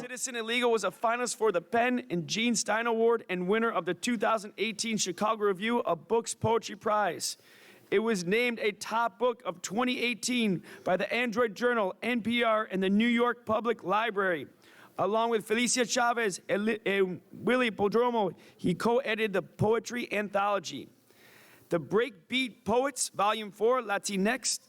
Citizen Illegal was a finalist for the Penn and Gene Stein Award and winner of the 2018 Chicago Review of Books Poetry Prize. It was named a top book of 2018 by the Android Journal, NPR, and the New York Public Library. Along with Felicia Chavez and Willie Podromo, he co-edited the poetry anthology. The Breakbeat Poets, Volume 4, Latinx.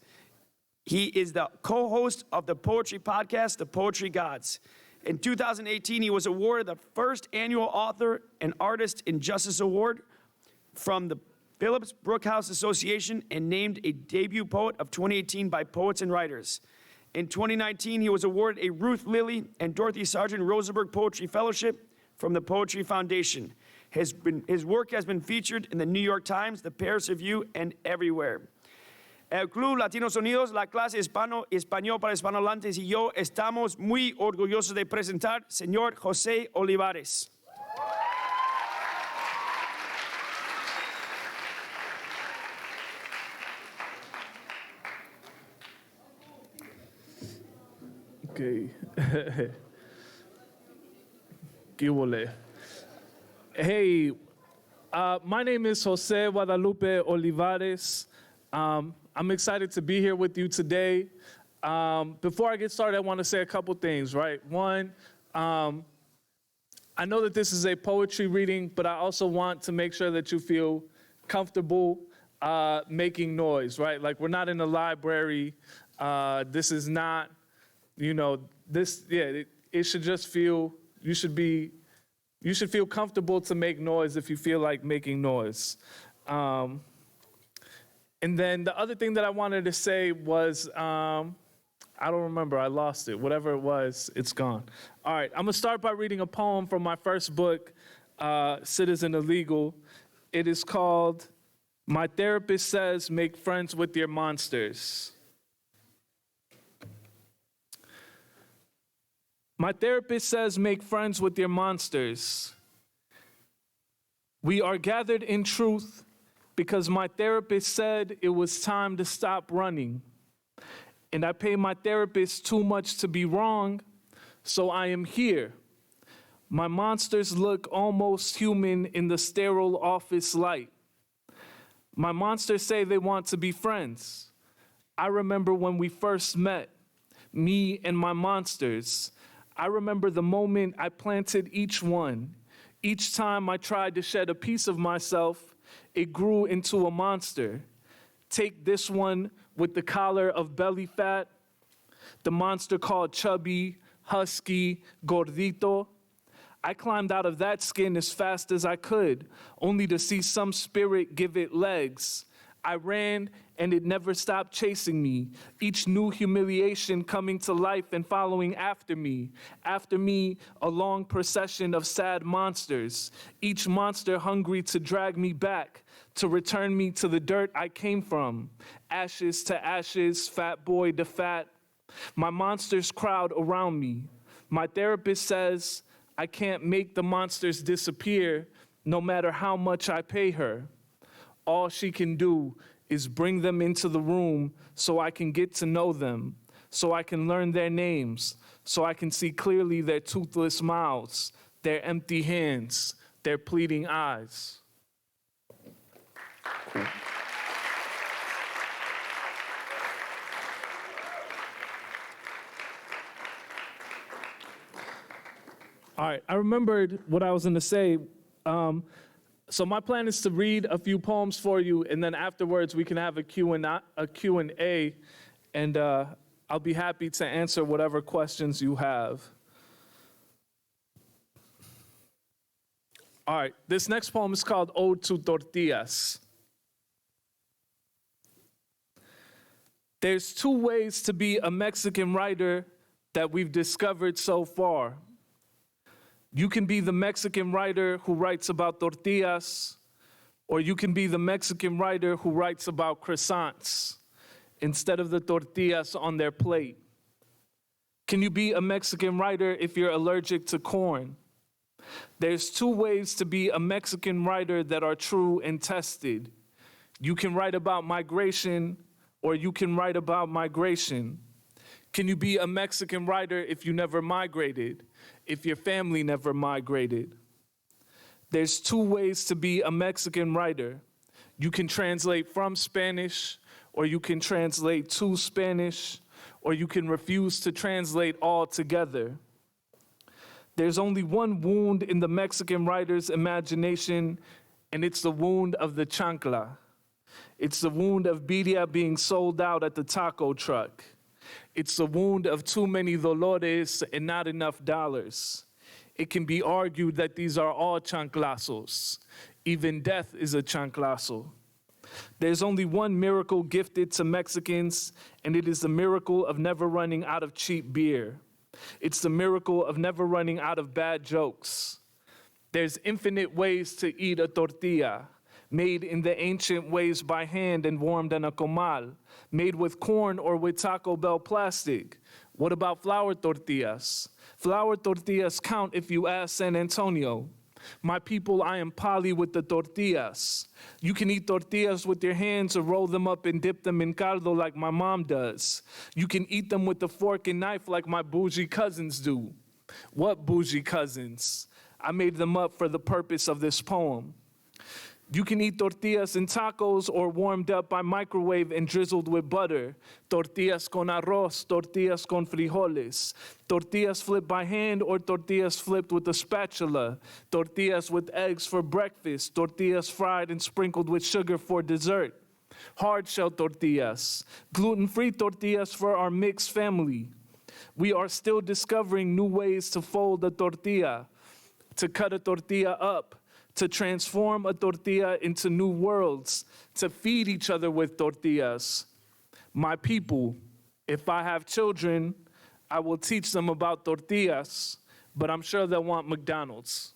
He is the co-host of the poetry podcast, The Poetry Gods. In 2018, he was awarded the first annual Author and Artist in Justice Award from the Phillips Brookhouse Association and named a debut poet of 2018 by Poets and Writers. In 2019, he was awarded a Ruth Lilly and Dorothy Sargent Rosenberg Poetry Fellowship from the Poetry Foundation. His work has been featured in the New York Times, the Paris Review, and everywhere. El Club Latinos Unidos, la clase español para hispanohablantes y yo estamos muy orgullosos de presentar señor José Olivares. Okay. ¿Qué huele? Hey, my name is Jose Guadalupe Olivares. I'm excited to be here with you today. Before I get started, I want to say a couple things, right? One, I know that this is a poetry reading, but I also want to make sure that you feel comfortable making noise, right? Like, we're not in a library. This is not, it should just feel, you should feel comfortable to make noise if you feel like making noise. And then the other thing that I wanted to say was, I don't remember, I lost it. Whatever it was, it's gone. All right, I'm gonna start by reading a poem from my first book, Citizen Illegal. It is called, My Therapist Says, Make Friends with Your Monsters. My therapist says, make friends with your monsters. We are gathered in truth because my therapist said it was time to stop running. And I pay my therapist too much to be wrong, so I am here. My monsters look almost human in the sterile office light. My monsters say they want to be friends. I remember when we first met, me and my monsters. I remember the moment I planted each one. Each time I tried to shed a piece of myself, it grew into a monster. Take this one with the collar of belly fat, the monster called chubby, husky, gordito. I climbed out of that skin as fast as I could, only to see some spirit give it legs. I ran and it never stopped chasing me, each new humiliation coming to life and following after me. After me, a long procession of sad monsters, each monster hungry to drag me back, to return me to the dirt I came from. Ashes to ashes, fat boy to fat. My monsters crowd around me. My therapist says I can't make the monsters disappear no matter how much I pay her. All she can do is bring them into the room so I can get to know them, so I can learn their names, so I can see clearly their toothless mouths, their empty hands, their pleading eyes. Cool. All right, I remembered what I was going to say. So my plan is to read a few poems for you, and then afterwards we can have a Q&A, and I'll be happy to answer whatever questions you have. All right, this next poem is called Ode to Tortillas. There's two ways to be a Mexican writer that we've discovered so far. You can be the Mexican writer who writes about tortillas, or you can be the Mexican writer who writes about croissants instead of the tortillas on their plate. Can you be a Mexican writer if you're allergic to corn? There's two ways to be a Mexican writer that are true and tested. You can write about migration, or you can write about migration. Can you be a Mexican writer if you never migrated, if your family never migrated? There's two ways to be a Mexican writer. You can translate from Spanish, or you can translate to Spanish, or you can refuse to translate altogether. There's only one wound in the Mexican writer's imagination, and it's the wound of the chancla. It's the wound of birria being sold out at the taco truck. It's the wound of too many dolores and not enough dollars. It can be argued that these are all chanclazos. Even death is a chanclazo. There's only one miracle gifted to Mexicans, and it is the miracle of never running out of cheap beer. It's the miracle of never running out of bad jokes. There's infinite ways to eat a tortilla, made in the ancient ways by hand and warmed in a comal, made with corn or with Taco Bell plastic. What about flour tortillas? Flour tortillas count if you ask San Antonio. My people, I am poly with the tortillas. You can eat tortillas with your hands or roll them up and dip them in caldo like my mom does. You can eat them with a fork and knife like my bougie cousins do. What bougie cousins? I made them up for the purpose of this poem. You can eat tortillas in tacos or warmed up by microwave and drizzled with butter. Tortillas con arroz, tortillas con frijoles. Tortillas flipped by hand or tortillas flipped with a spatula. Tortillas with eggs for breakfast. Tortillas fried and sprinkled with sugar for dessert. Hard shell tortillas. Gluten-free tortillas for our mixed family. We are still discovering new ways to fold a tortilla, to cut a tortilla up, to transform a tortilla into new worlds, to feed each other with tortillas. My people, if I have children, I will teach them about tortillas, but I'm sure they'll want McDonald's.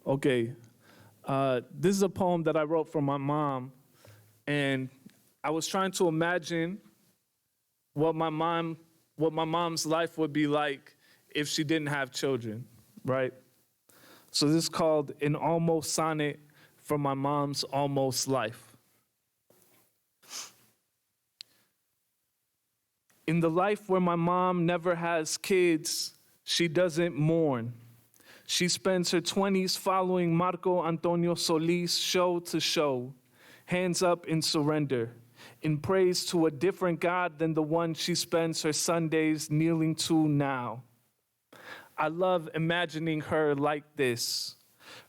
Okay, this is a poem that I wrote for my mom, and I was trying to imagine what my mom's life would be like if she didn't have children, right? So this is called An Almost Sonnet from My Mom's Almost Life. In the life where my mom never has kids, she doesn't mourn. She spends her 20s following Marco Antonio Solis show to show, hands up in surrender, in praise to a different God than the one she spends her Sundays kneeling to now. I love imagining her like this.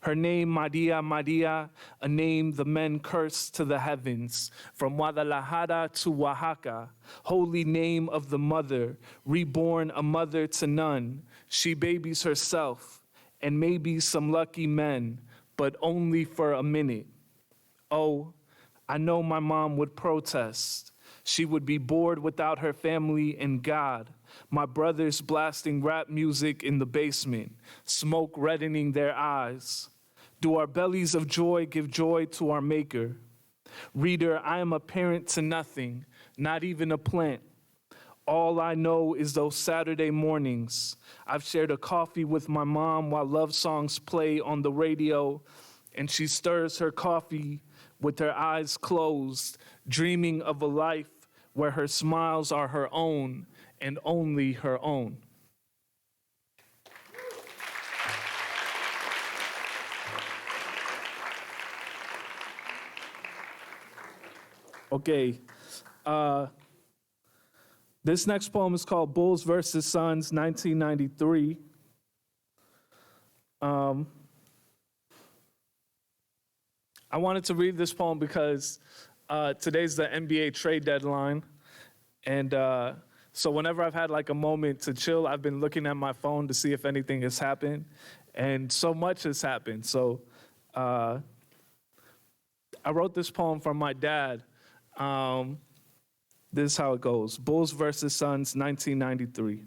Her name, Maria Maria, a name the men curse to the heavens. From Guadalajara to Oaxaca, holy name of the mother, reborn a mother to none. She babies herself, and maybe some lucky men, but only for a minute. Oh, I know my mom would protest. She would be bored without her family and God. My brothers blasting rap music in the basement, smoke reddening their eyes. Do our bellies of joy give joy to our maker? Reader, I am a parent to nothing, not even a plant. All I know is those Saturday mornings. I've shared a coffee with my mom while love songs play on the radio, and she stirs her coffee with her eyes closed, dreaming of a life where her smiles are her own and only her own. Okay. This next poem is called Bulls versus Suns, 1993. I wanted to read this poem because today's the NBA trade deadline. And so whenever I've had like a moment to chill, I've been looking at my phone to see if anything has happened. And so much has happened. So I wrote this poem for my dad. This is how it goes. Bulls versus Suns, 1993.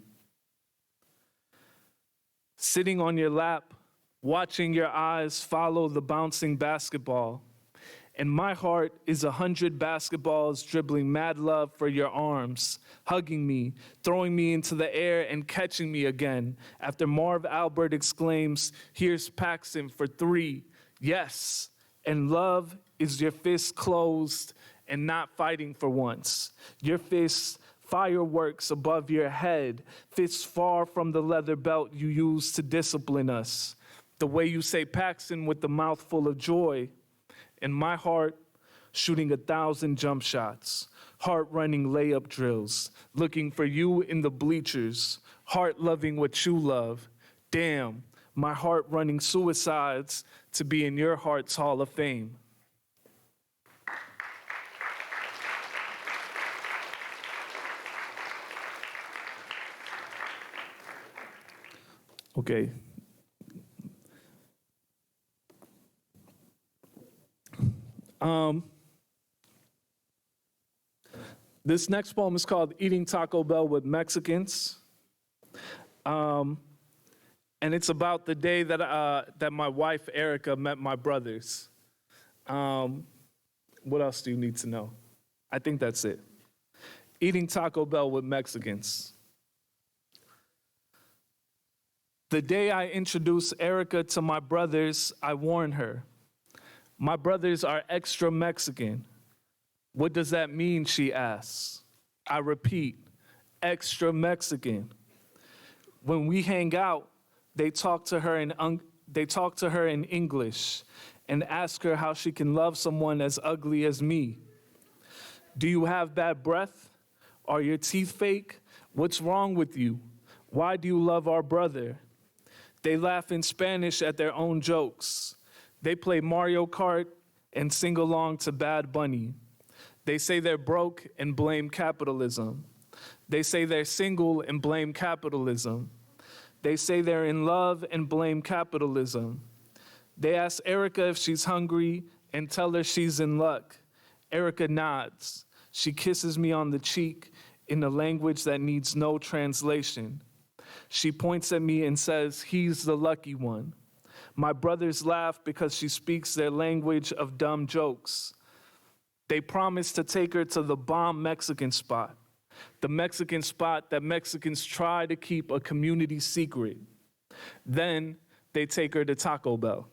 Sitting on your lap, watching your eyes follow the bouncing basketball. And my heart is 100 basketballs dribbling mad love for your arms, hugging me, throwing me into the air and catching me again. After Marv Albert exclaims, here's Paxson for 3. Yes. And love is your fist closed and not fighting for once. Your fists fireworks above your head, fists far from the leather belt you use to discipline us. The way you say Paxson with the mouth full of joy. In my heart, shooting 1,000 jump shots, heart-running layup drills, looking for you in the bleachers, heart loving what you love. Damn, my heart running suicides to be in your heart's Hall of Fame. Okay. This next poem is called Eating Taco Bell with Mexicans. And it's about the day that my wife, Erica, met my brothers. What else do you need to know? I think that's it. Eating Taco Bell with Mexicans. The day I introduced Erica to my brothers, I warned her. My brothers are extra Mexican. What does that mean, she asks. I repeat, extra Mexican. When we hang out, they talk to her in English and ask her how she can love someone as ugly as me. Do you have bad breath? Are your teeth fake? What's wrong with you? Why do you love our brother? They laugh in Spanish at their own jokes. They play Mario Kart and sing along to Bad Bunny. They say they're broke and blame capitalism. They say they're single and blame capitalism. They say they're in love and blame capitalism. They ask Erica if she's hungry and tell her she's in luck. Erica nods. She kisses me on the cheek in a language that needs no translation. She points at me and says, he's the lucky one. My brothers laugh because she speaks their language of dumb jokes. They promise to take her to the bomb Mexican spot, the Mexican spot that Mexicans try to keep a community secret. Then they take her to Taco Bell.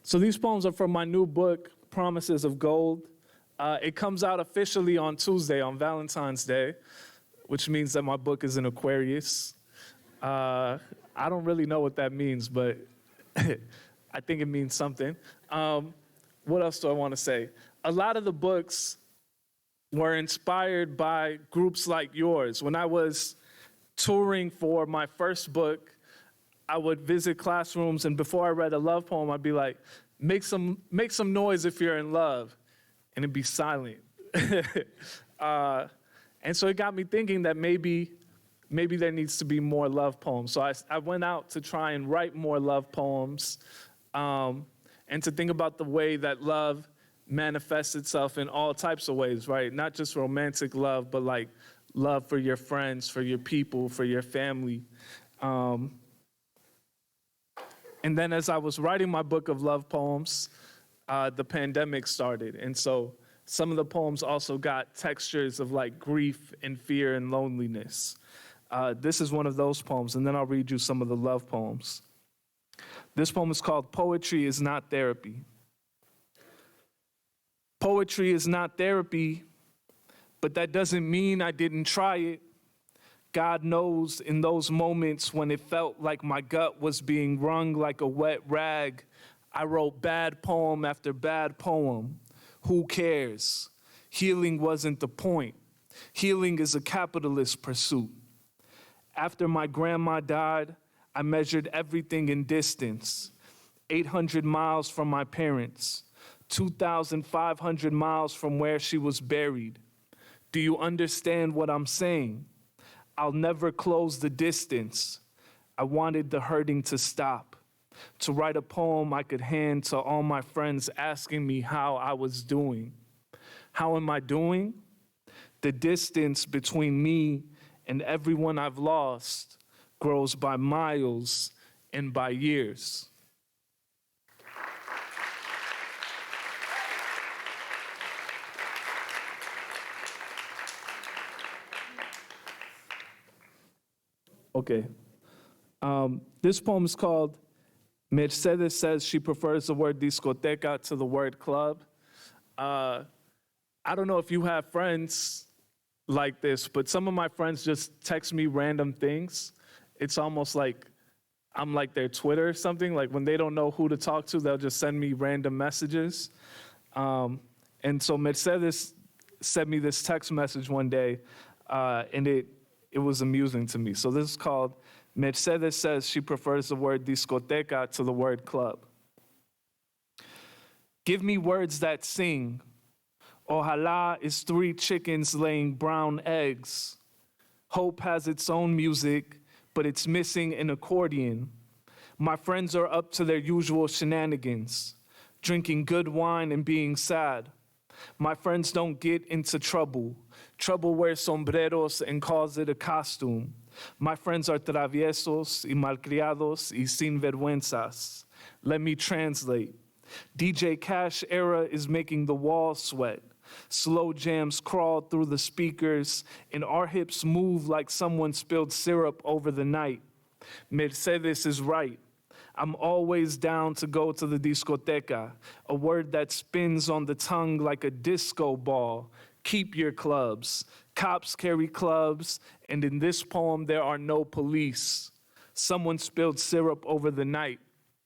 So these poems are from my new book, Promises of Gold. It comes out officially on Tuesday, on Valentine's Day, which means that my book is in Aquarius. I don't really know what that means, but I think it means something. What else do I want to say? A lot of the books were inspired by groups like yours. When I was touring for my first book, I would visit classrooms, and before I read a love poem, I'd be like, make some noise if you're in love, and it'd be silent. And so it got me thinking that maybe there needs to be more love poems. So I went out to try and write more love poems, and to think about the way that love manifests itself in all types of ways, right? Not just romantic love, but like love for your friends, for your people, for your family. And then as I was writing my book of love poems, the pandemic started. And so some of the poems also got textures of like grief and fear and loneliness. This is one of those poems, and then I'll read you some of the love poems. This poem is called Poetry is Not Therapy. Poetry is not therapy, but that doesn't mean I didn't try it. God knows in those moments when it felt like my gut was being wrung like a wet rag, I wrote bad poem after bad poem. Who cares? Healing wasn't the point. Healing is a capitalist pursuit. After my grandma died, I measured everything in distance. 800 miles from my parents, 2,500 miles from where she was buried. Do you understand what I'm saying? I'll never close the distance. I wanted the hurting to stop, to write a poem I could hand to all my friends asking me how I was doing. How am I doing? The distance between me and everyone I've lost grows by miles and by years. Okay. This poem is called Mercedes Says She Prefers the Word Discoteca to the Word Club. I don't know if you have friends like this, but some of my friends just text me random things. It's almost like I'm like their Twitter or something. Like when they don't know who to talk to, they'll just send me random messages. And so Mercedes sent me this text message one day, and it was amusing to me. So this is called Mercedes Says She Prefers the Word Discoteca to the Word Club. Give me words that sing. Ojalá is 3 chickens laying brown eggs. Hope has its own music, but it's missing an accordion. My friends are up to their usual shenanigans, drinking good wine and being sad. My friends don't get into trouble. Trouble wears sombreros and calls it a costume. My friends are traviesos y malcriados y sinvergüenzas. Let me translate. DJ Cash era is making the walls sweat. Slow jams crawl through the speakers, and our hips move like someone spilled syrup over the night. Mercedes is right. I'm always down to go to the discoteca, a word that spins on the tongue like a disco ball. Keep your clubs. Cops carry clubs, and in this poem there are no police. Someone spilled syrup over the night.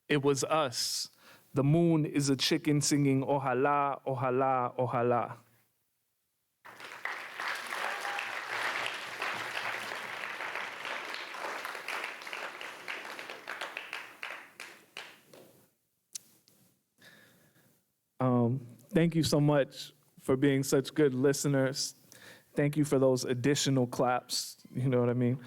It was us. The moon is a chicken singing ojalá, ojalá, ojalá. Thank you so much for being such good listeners. Thank you for those additional claps, you know what I mean?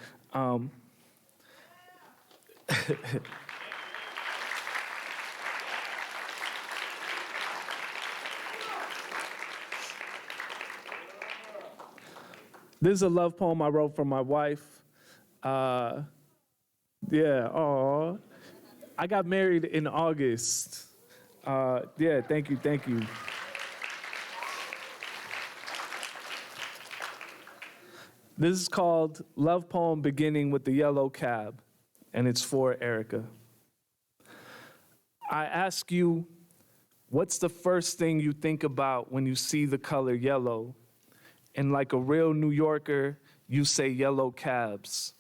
This is a love poem I wrote for my wife. I got married in August. Thank you. This is called Love Poem Beginning with the Yellow Cab, and it's for Erica. I ask you, what's the first thing you think about when you see the color yellow? And like a real New Yorker, you say yellow cabs,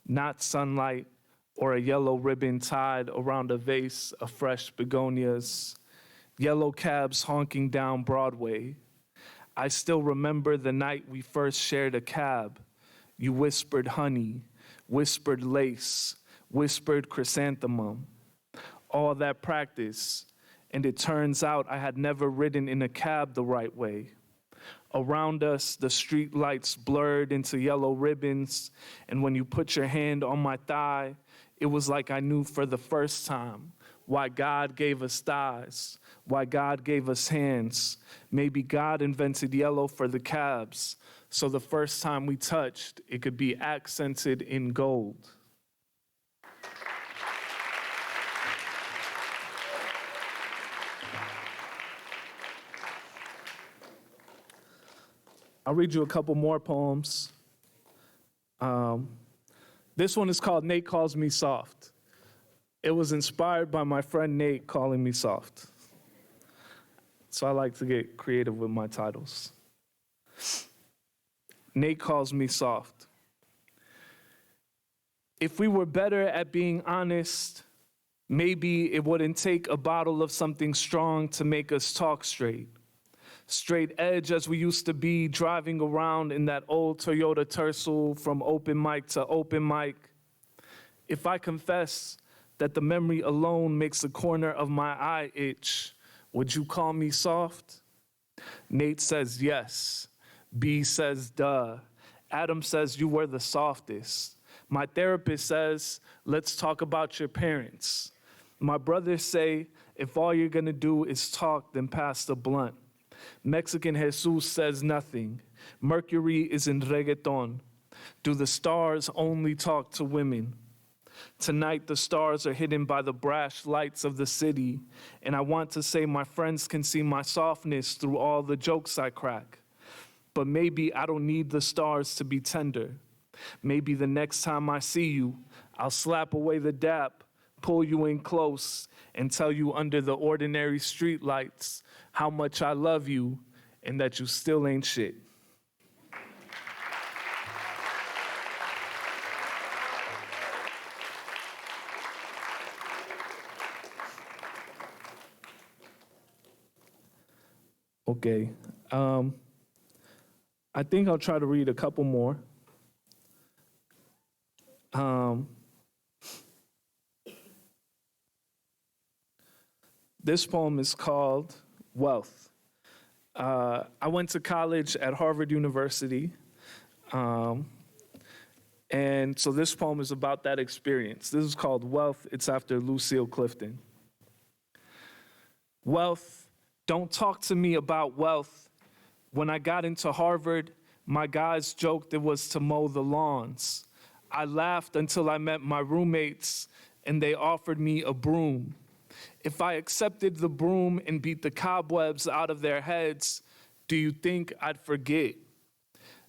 not sunlight or a yellow ribbon tied around a vase of fresh begonias, yellow cabs honking down Broadway. I still remember the night we first shared a cab. You whispered honey, whispered lace, whispered chrysanthemum. All that practice, and it turns out I had never ridden in a cab the right way. Around us, the street lights blurred into yellow ribbons, and when you put your hand on my thigh, it was like I knew for the first time why God gave us thighs, why God gave us hands. Maybe God invented yellow for the cabs, so the first time we touched, it could be accented in gold. I'll read you a couple more poems. This one is called Nate Calls Me Soft. It was inspired by my friend Nate calling me soft. So I like to get creative with my titles. Nate calls me soft. If we were better at being honest, maybe it wouldn't take a bottle of something strong to make us talk straight. Straight edge as we used to be, driving around in that old Toyota Tercel from open mic to open mic. If I confess that the memory alone makes the corner of my eye itch, would you call me soft? Nate says yes. B says duh. Adam says you were the softest. My therapist says, let's talk about your parents. My brothers say, if all you're gonna do is talk, then pass the blunt. Mexican Jesus says nothing. Mercury is in reggaeton. Do the stars only talk to women? Tonight, the stars are hidden by the brash lights of the city, and I want to say my friends can see my softness through all the jokes I crack. But maybe I don't need the stars to be tender. Maybe the next time I see you, I'll slap away the dap, pull you in close, and tell you under the ordinary streetlights how much I love you and that you still ain't shit. Okay. I think I'll try to read a couple more. This poem is called Wealth. I went to college at Harvard University, and so this poem is about that experience. This is called Wealth. It's after Lucille Clifton. Wealth, don't talk to me about wealth. When I got into Harvard, my guys joked it was to mow the lawns. I laughed until I met my roommates, and they offered me a broom. If I accepted the broom and beat the cobwebs out of their heads, do you think I'd forget?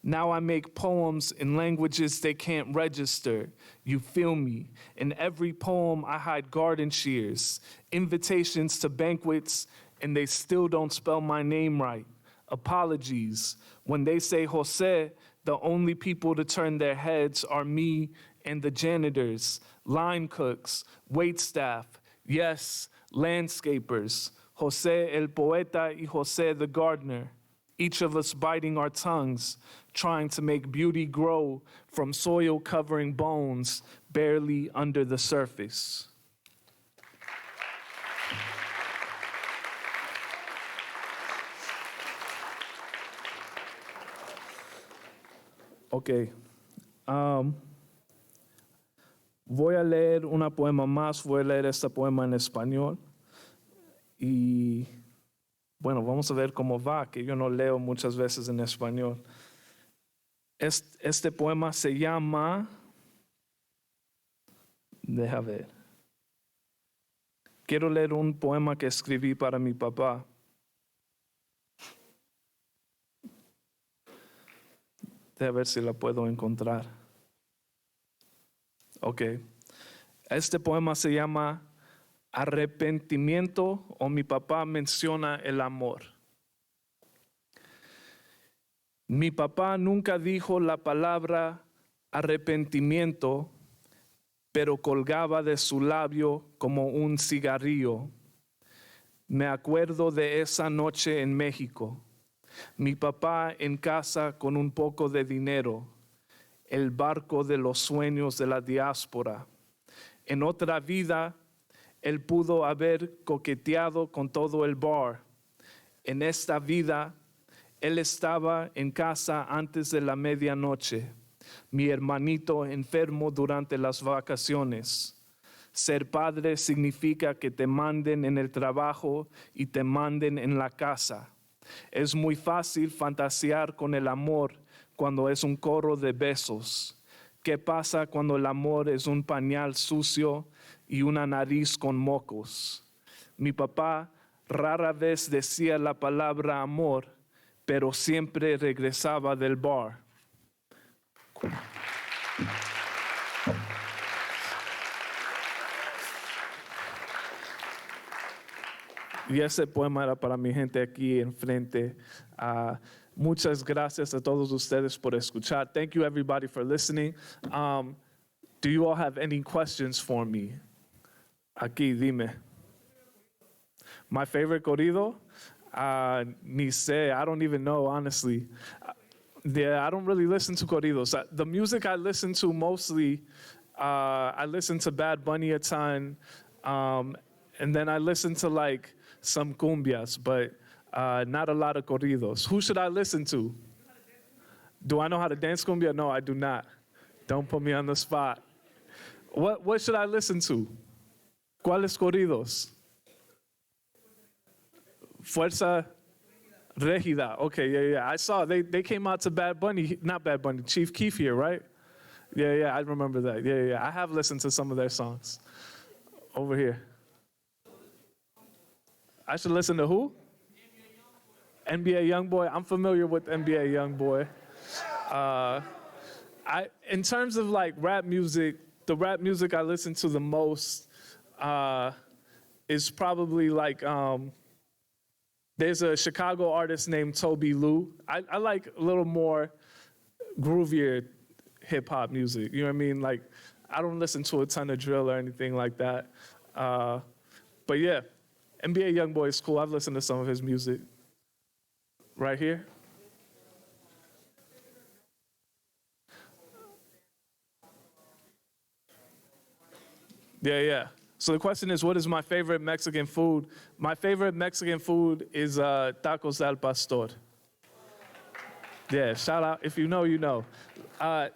Now I make poems in languages they can't register. You feel me? In every poem I hide garden shears, invitations to banquets, and they still don't spell my name right. Apologies. When they say Jose, the only people to turn their heads are me and the janitors, line cooks, waitstaff, yes, landscapers, Jose el poeta y Jose the gardener, each of us biting our tongues, trying to make beauty grow from soil covering bones barely under the surface. Okay. Voy a leer una poema más, voy a leer este poema en español. Y bueno, vamos a ver cómo va, que yo no leo muchas veces en español. Este poema se llama, deja ver. Quiero leer un poema que escribí para mi papá. Deja ver si la puedo encontrar. Ok. Este poema se llama Arrepentimiento, o mi papá menciona el amor. Mi papá nunca dijo la palabra arrepentimiento, pero colgaba de su labio como un cigarrillo. Me acuerdo de esa noche en México. Mi papá en casa con un poco de dinero, el barco de los sueños de la diáspora. En otra vida, él pudo haber coqueteado con todo el bar. En esta vida, él estaba en casa antes de la medianoche. Mi hermanito enfermo durante las vacaciones. Ser padre significa que te manden en el trabajo y te manden en la casa. Es muy fácil fantasear con el amor cuando es un coro de besos. ¿Qué pasa cuando el amor es un pañal sucio y una nariz con mocos? Mi papá rara vez decía la palabra amor, pero siempre regresaba del bar. Y ese poema era para mi gente aquí enfrente. Muchas gracias a todos ustedes por escuchar. Thank you everybody for listening. Do you all have any questions for me? Aquí, dime. My favorite corrido? Ni sé, I don't even know, honestly. Yeah, I don't really listen to corridos. The music I listen to mostly, I listen to Bad Bunny a ton, and then I listen to like some cumbias, but not a lot of corridos. Who should I listen to? Do I know how to dance cumbia? No, I do not. Don't put me on the spot. What should I listen to? ¿Cuáles corridos? Fuerza Regida. Okay, yeah. I saw they came out to Bad Bunny, not Bad Bunny, Chief Keef here, right? Yeah, I remember that. Yeah. I have listened to some of their songs. Over here. I should listen to who? NBA Youngboy. I'm familiar with NBA Youngboy. In terms of like rap music, the rap music I listen to the most is probably like there's a Chicago artist named Toby Lou. I like a little more groovier hip hop music. You know what I mean? Like I don't listen to a ton of drill or anything like that. But yeah, NBA Youngboy is cool. I've listened to some of his music. Right here. Yeah. So the question is, what is my favorite Mexican food? My favorite Mexican food is tacos al pastor. Yeah, shout out. If you know, you know.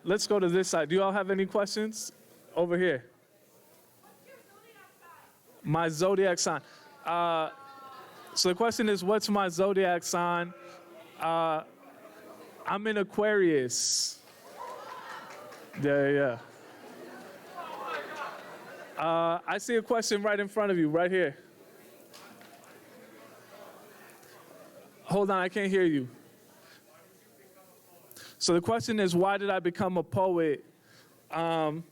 Let's go to this side. Do you all have any questions? Over here. My zodiac sign. So the question is, what's my zodiac sign? I'm in Aquarius. Yeah. I see a question right in front of you, right here. Hold on, I can't hear you. So the question is, why did I become a poet? The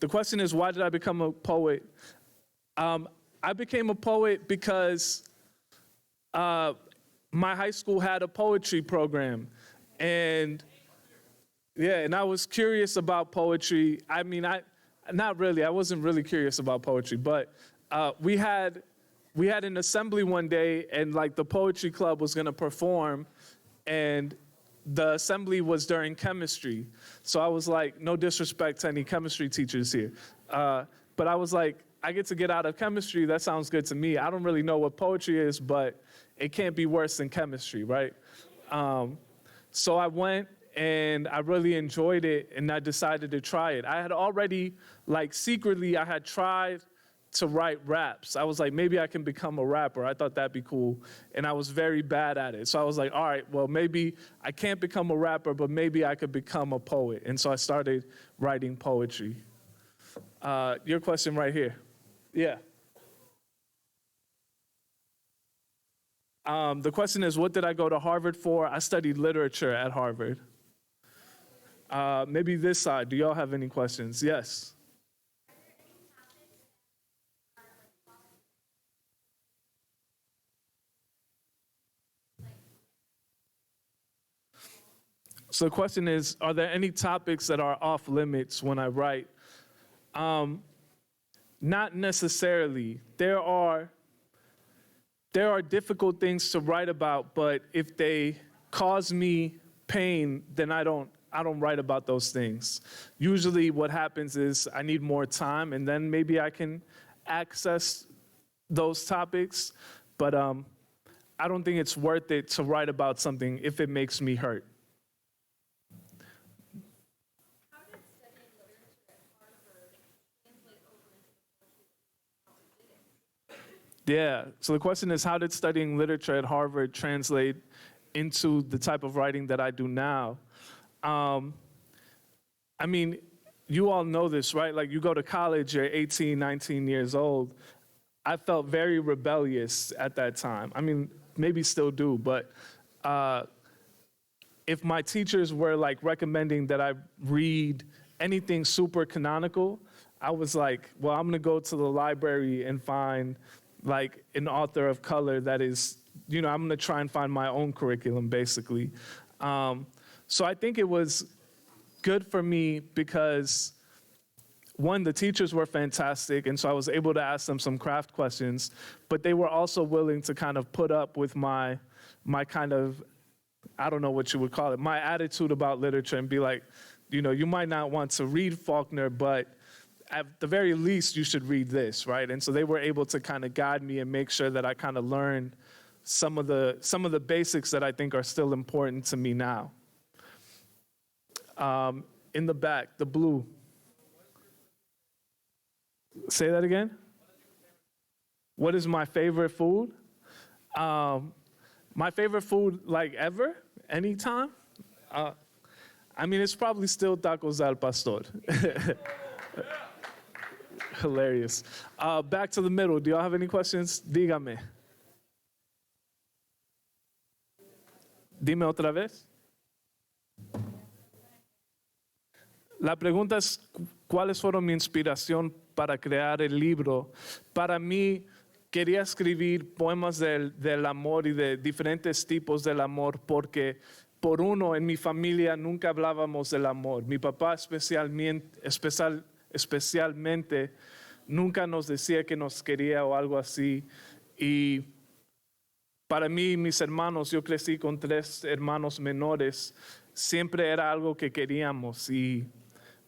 question is, why did I become a poet? I became a poet because my high school had a poetry program. And I was curious about poetry. I mean, not really, I wasn't really curious about poetry, but we had an assembly one day and like the poetry club was gonna perform and the assembly was during chemistry. So I was like, no disrespect to any chemistry teachers here. But I was like, I get to get out of chemistry, that sounds good to me. I don't really know what poetry is, but it can't be worse than chemistry, right? So I went and I really enjoyed it and I decided to try it. I had already, like secretly, I had tried to write raps. I was like, maybe I can become a rapper. I thought that'd be cool. And I was very bad at it. So I was like, all right, well, maybe I can't become a rapper, but maybe I could become a poet. And so I started writing poetry. Your question right here. Yeah. The question is, what did I go to Harvard for? I studied literature at Harvard. Maybe this side. Do y'all have any questions? Yes. So the question is, are there any topics that are off limits when I write? Not necessarily. There are difficult things to write about, but if they cause me pain, then I don't write about those things. Usually what happens is I need more time and then maybe I can access those topics, but I don't think it's worth it to write about something if it makes me hurt. How did studying literature at Harvard translate over into the poetry that you did? Yeah, so the question is, how did studying literature at Harvard translate into the type of writing that I do now? I mean, you all know this, right? Like you go to college, you're 18, 19 years old. I felt very rebellious at that time. I mean, maybe still do, but if my teachers were like recommending that I read anything super canonical, I was like, well, I'm gonna go to the library and find like an author of color that is, I'm gonna try and find my own curriculum, basically. So I think it was good for me because, one, the teachers were fantastic, and so I was able to ask them some craft questions, but they were also willing to kind of put up with my kind of, I don't know what you would call it, my attitude about literature and be like, you might not want to read Faulkner, but at the very least, you should read this, right? And so they were able to kind of guide me and make sure that I kind of learned some of the basics that I think are still important to me now. In the back, the blue. Say that again? What is my favorite food? My favorite food, like ever, anytime? I mean, it's probably still tacos al pastor. Hilarious. Back to the middle. Do y'all have any questions? Dígame. Dime otra vez. La pregunta es, ¿cuáles fueron mi inspiración para crear el libro? Para mí, quería escribir poemas del amor y de diferentes tipos del amor porque, por uno, en mi familia nunca hablábamos del amor. Mi papá especialmente nunca nos decía que nos quería o algo así. Y para mí, mis hermanos, yo crecí con 3 hermanos menores, siempre era algo que queríamos y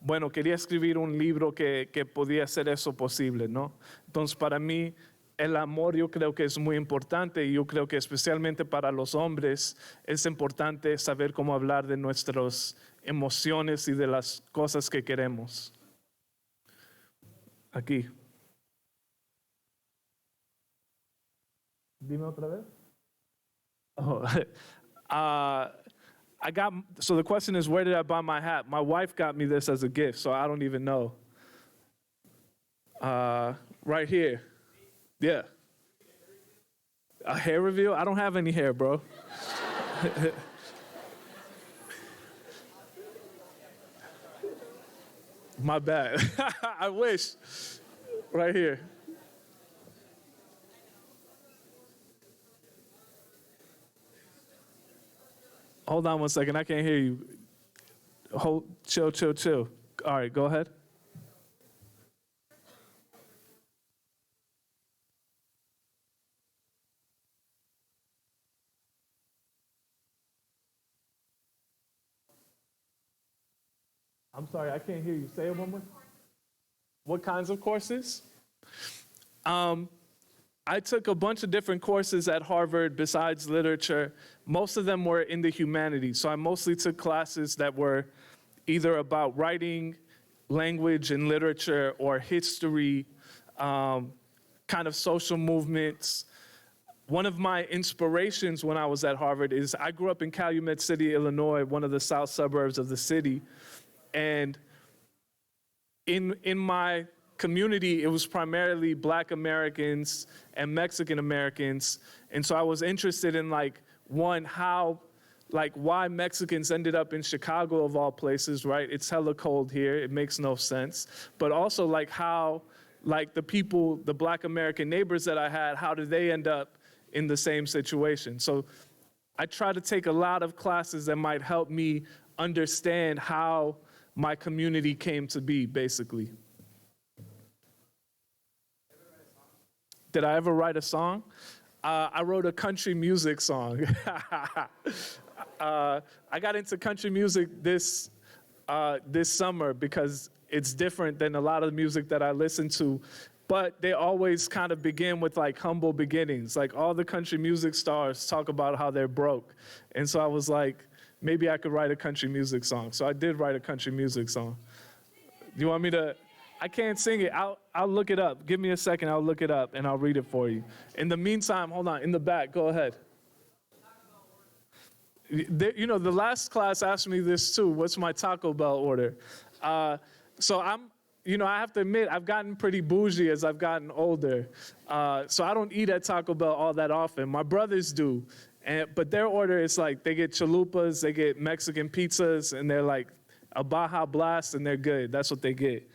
bueno, quería escribir un libro que podía hacer eso posible, ¿no? Entonces, para mí, el amor yo creo que es muy importante y yo creo que especialmente para los hombres es importante saber cómo hablar de nuestras emociones y de las cosas que queremos. Aquí. Dime otra vez. Oh, so the question is, where did I buy my hat? My wife got me this as a gift, so I don't even know. Right here. Yeah. A hair reveal? I don't have any hair, bro. My bad. I wish. Right here. Hold on one second. I can't hear you. Chill. All right, go ahead. I'm sorry, I can't hear you. Say it one more. What kinds of courses? I took a bunch of different courses at Harvard besides literature. Most of them were in the humanities. So I mostly took classes that were either about writing, language and literature, or history, kind of social movements. One of my inspirations when I was at Harvard is I grew up in Calumet City, Illinois, one of the south suburbs of the city. And in my community, it was primarily Black Americans and Mexican Americans. And so I was interested in why Mexicans ended up in Chicago of all places, right? It's hella cold here, it makes no sense. But also how the Black American neighbors that I had, how did they end up in the same situation? So I try to take a lot of classes that might help me understand how my community came to be, basically. Did I ever write a song? I wrote a country music song. I got into country music this summer because it's different than a lot of the music that I listen to. But they always kind of begin with humble beginnings. Like all the country music stars talk about how they're broke. And so I was like, maybe I could write a country music song. So I did write a country music song. Do you want me to? I can't sing it. I'll look it up. Give me a second. I'll look it up and I'll read it for you. In the meantime, hold on. In the back, go ahead. The last class asked me this too. What's my Taco Bell order? So I have to admit, I've gotten pretty bougie as I've gotten older. So I don't eat at Taco Bell all that often. My brothers do. But their order is they get chalupas, they get Mexican pizzas, and they're like a Baja Blast, and they're good. That's what they get.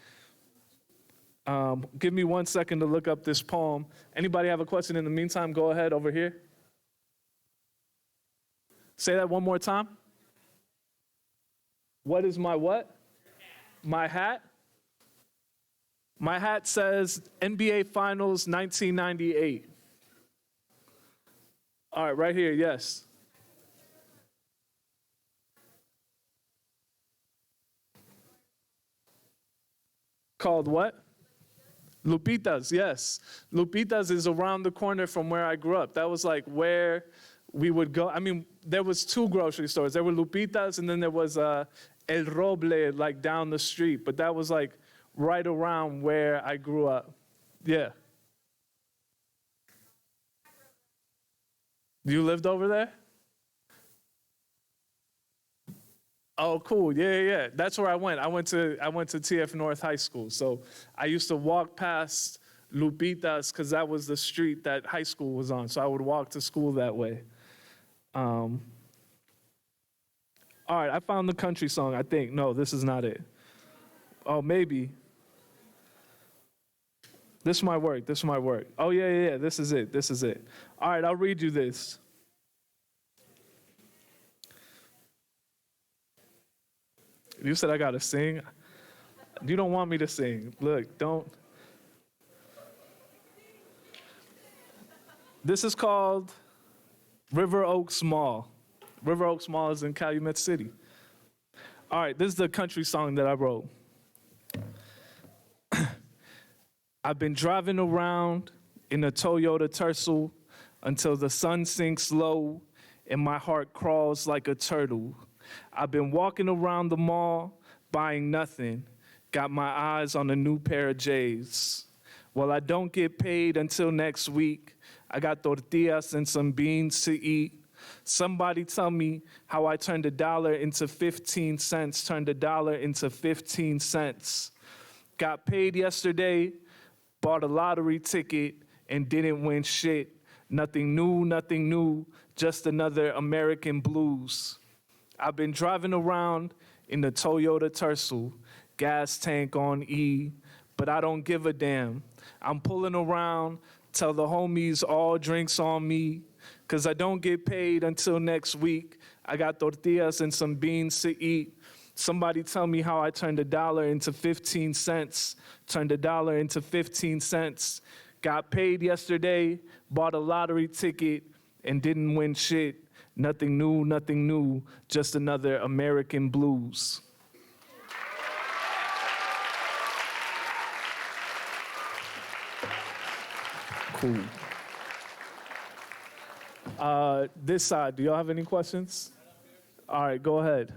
Give me 1 second to look up this poem. Anybody have a question in the meantime? Go ahead over here. Say that one more time. What is my what? My hat? My hat says NBA Finals 1998. All right, right here, yes. Called what? Lupita's, yes. Lupita's is around the corner from where I grew up. That was where we would go. I mean, there was 2 grocery stores. There were Lupita's and then there was El Roble down the street. But that was right around where I grew up. Yeah. You lived over there? Oh, cool. Yeah. That's where I went. I went to TF North High School. So I used to walk past Lupita's because that was the street that high school was on. So I would walk to school that way. All right, I found the country song, I think. No, this is not it. Oh, maybe. This might work. Oh, yeah. This is it. All right, I'll read you this. You said I gotta sing. You don't want me to sing. Look, don't. This is called River Oaks Mall. River Oaks Mall is in Calumet City. All right, this is the country song that I wrote. I've been driving around in a Toyota Tercel until the sun sinks low and my heart crawls like a turtle. I've been walking around the mall, buying nothing, got my eyes on a new pair of J's. Well, I don't get paid until next week. I got tortillas and some beans to eat. Somebody tell me how I turned $1 into 15 cents, turned $1 into 15 cents. Got paid yesterday, bought a lottery ticket, and didn't win shit. Nothing new, just another American blues. I've been driving around in the Toyota Tercel, gas tank on E, but I don't give a damn. I'm pulling around, tell the homies all drinks on me, 'cause I don't get paid until next week. I got tortillas and some beans to eat. Somebody tell me how I turned $1 into 15 cents, turned $1 into 15 cents. Got paid yesterday, bought a lottery ticket, and didn't win shit. Nothing new, just another American blues. Cool. This side, do y'all have any questions? All right, go ahead.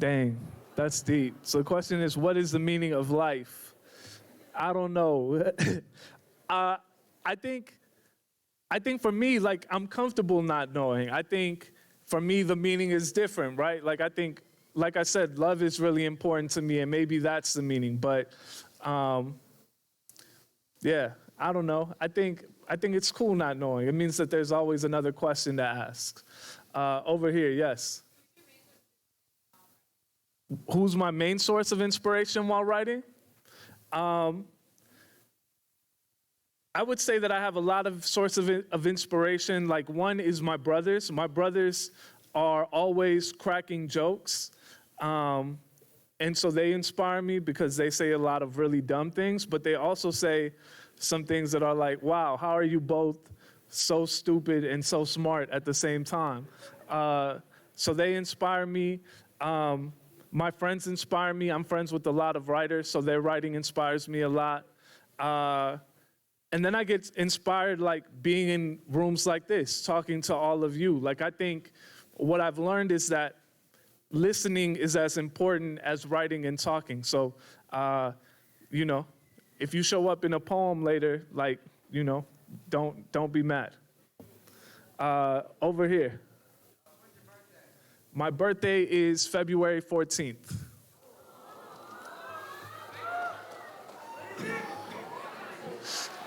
Dang, that's deep. So the question is, what is the meaning of life? I don't know. I think for me, like, I'm comfortable not knowing. I think for me, the meaning is different, right? Like, I think, like I said, love is really important to me, and maybe that's the meaning. But, yeah, I don't know. I think it's cool not knowing. It means that there's always another question to ask. Over here, yes. Who's my main source of inspiration while writing? I would say that I have a lot of sources of inspiration. Like, one is my brothers. My brothers are always cracking jokes. And so they inspire me because they say a lot of really dumb things, but they also say some things that are like, wow, how are you both so stupid and so smart at the same time? So they inspire me. My friends inspire me. I'm friends with a lot of writers, so their writing inspires me a lot. And then I get inspired, like, being in rooms like this, talking to all of you. Like, I think what I've learned is that listening is as important as writing and talking. So, you know, if you show up in a poem later, like, you know, don't be mad. Over here. My birthday is February 14th.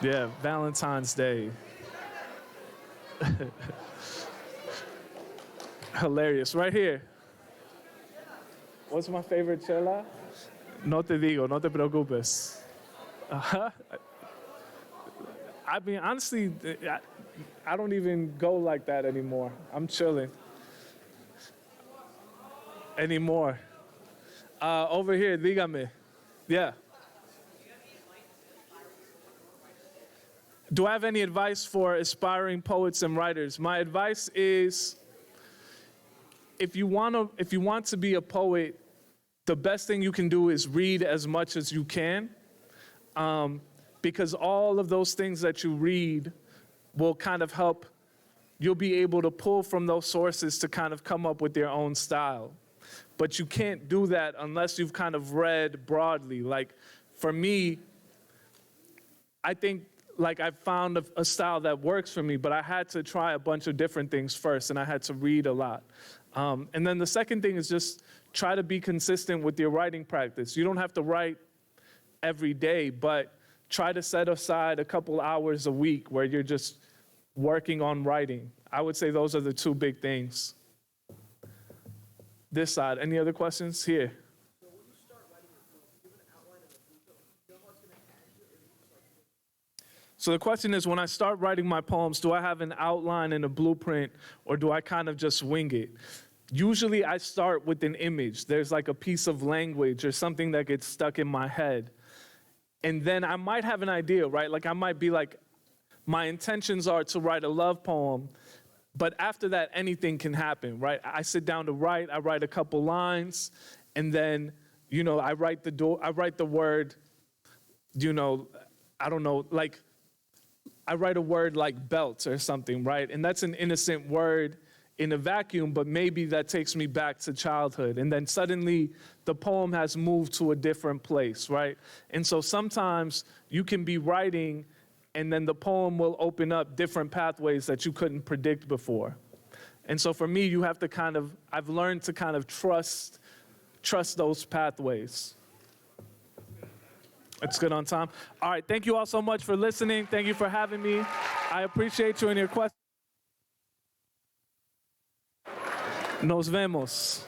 Yeah, Valentine's Day. Hilarious. Right here. What's my favorite chela? No te digo, no te preocupes. I mean, honestly, I don't even go like that anymore. I'm chilling. Anymore. Over here, dígame. Yeah. Do I have any advice for aspiring poets and writers? My advice is, if you want to be a poet, the best thing you can do is read as much as you can, because all of those things that you read will kind of help. You'll be able to pull from those sources to kind of come up with your own style. But you can't do that unless you've kind of read broadly. Like, for me, I think, like I found a style that works for me, but I had to try a bunch of different things first, and I had to read a lot. And then the second thing is just try to be consistent with your writing practice. You don't have to write every day, but try to set aside a couple hours a week where you're just working on writing. I would say those are the two big things. This side. Any other questions? Here. So the question is, when I start writing my poems, do I have an outline and a blueprint, or do I kind of just wing it? Usually I start with an image. There's like a piece of language or something that gets stuck in my head. And then I might have an idea, right? Like I might be like, my intentions are to write a love poem, but after that, anything can happen, right? I sit down to write, I write a couple lines, and then, I write the word, I don't know, like, I write a word like belt or something, right? And that's an innocent word in a vacuum, but maybe that takes me back to childhood. And then suddenly the poem has moved to a different place, right? And so sometimes you can be writing and then the poem will open up different pathways that you couldn't predict before. And so for me, you have to I've learned to kind of trust those pathways. It's good on time. All right, thank you all so much for listening. Thank you for having me. I appreciate you and your questions. Nos vemos.